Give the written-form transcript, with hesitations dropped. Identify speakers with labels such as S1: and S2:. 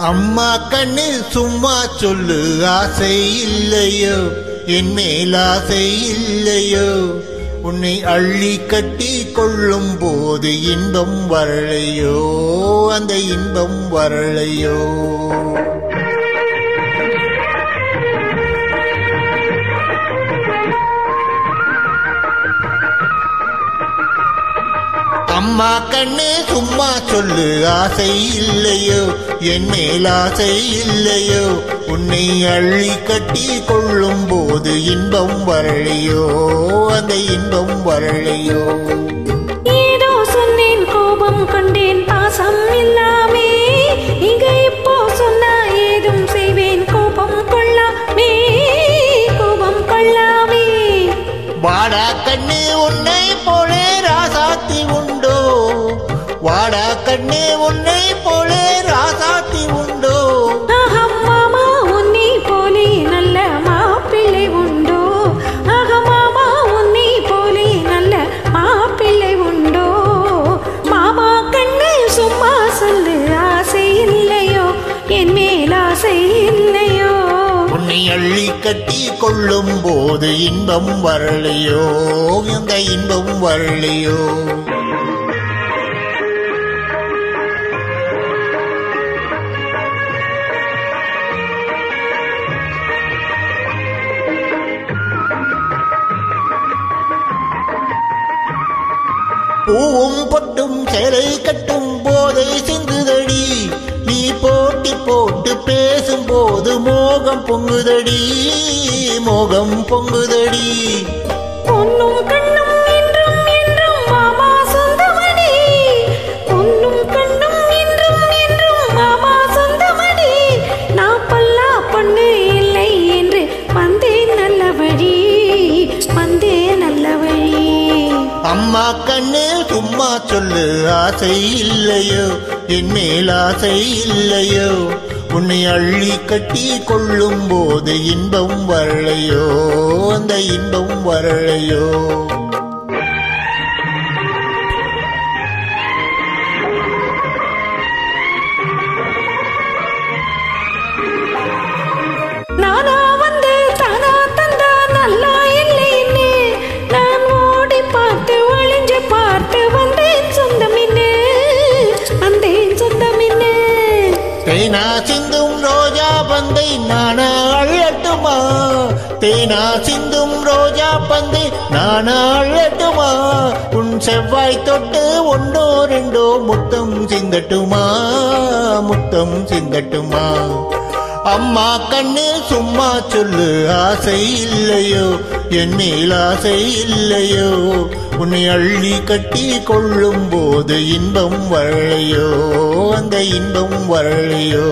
S1: அம்மா கண்ணு சும்மா சொல்லு, ஆசை இல்லையோ என் மேல் ஆசை இல்லையோ, உன்னை அள்ளி கட்டி கொள்ளும் போது இன்பம் வரலையோ, அந்த இன்பம் வரலையோ. அம்மா கண்ணு சும்மா சொல்லு, ஆசை இல்லையோ என் மேல் ஆசை இல்லையோ, உன்னை அள்ளி கட்டி கொள்ளும் போது இன்பம் வரலையோ, அந்த இன்பம் வரலையோ.
S2: ஏதோ சொன்னேன் கோபம் கொண்டேன் பாசம் இல்லாமே, இங்க இப்போ சொன்னா ஏதும் செய்வேன் கோபம் கொள்ளாமே, கோபம் கொள்ளாமே.
S1: வாடா கண்ணு உன்னை போலே ராசாத்தி உண்டோ, வாடா கண்ணு உன்னை போலே ராசாத்தி உண்டோ,
S2: மாமா உன்னை போலே நல்ல மாப்பிள்ளை உண்டோ, மாமா உன்னை போலே நல்ல மாப்பிள்ளை உண்டோ. மாமா கண்ணு சும்மா சொல்லு, ஆசை இல்லையோ என் மேல் ஆசை இல்லையோ,
S1: உன்னை அள்ளி கட்டி கொள்ளும் போது இன்பம் வரலையோ, அந்த இன்பம் வரலையோ. பூவும் பொட்டும் சேலை கட்டும் போதை சிந்துதடி, நீ போட்டி போட்டு பேசும் போது மோகம் பொங்குதடி, மோகம் பொங்குதடி.
S2: பொன்னும் கண்ணும் என்றும் என்றும் மாமா சொந்தமடி, பொன்னும் கண்ணும் என்றும் என்றும் மாமா சொந்தமடி. நான் பல்லா பொண்ணு இல்லை என்று வந்தேன் நல்ல வழி, வந்தேன் நல்ல வழி.
S1: அம்மா கண்ணு சும்மா சொல்லு, ஆசை இல்லையோ என் மேல் ஆசை இல்லையோ, உன்னை அள்ளி கட்டி கொள்ளும் போது இன்பம் வரலையோ, அந்த இன்பம் வரலையோ.
S2: நானா வந்து தானா தந்தா நல்லா இல்லைன்னு, நான் ஓடி பார்த்து ஒளிஞ்சு பார்த்து வந்தேன் சொந்தமின்னு, வந்தேன் சொந்தமின்னு.
S1: தேனா சிந்தும் ரோஜா பந்தை நானா அள்ளட்டுமா, தேனா சிந்தும் ரோஜா பந்தை நானா அள்ளட்டுமா, உன் செவ்வாய் தொட்டு ஒன்னோ ரெண்டோ முத்தம் சிந்தட்டுமா, முத்தம் சிந்தட்டுமா. அம்மா கண்ணு சும்மா சொல்லு, ஆசை இல்லையோ என் மேல் ஆசை இல்லையோ, உன்னை அள்ளி கட்டி கொள்ளும் போது இன்பம் வரலையோ, அந்த இன்பம் வரலையோ.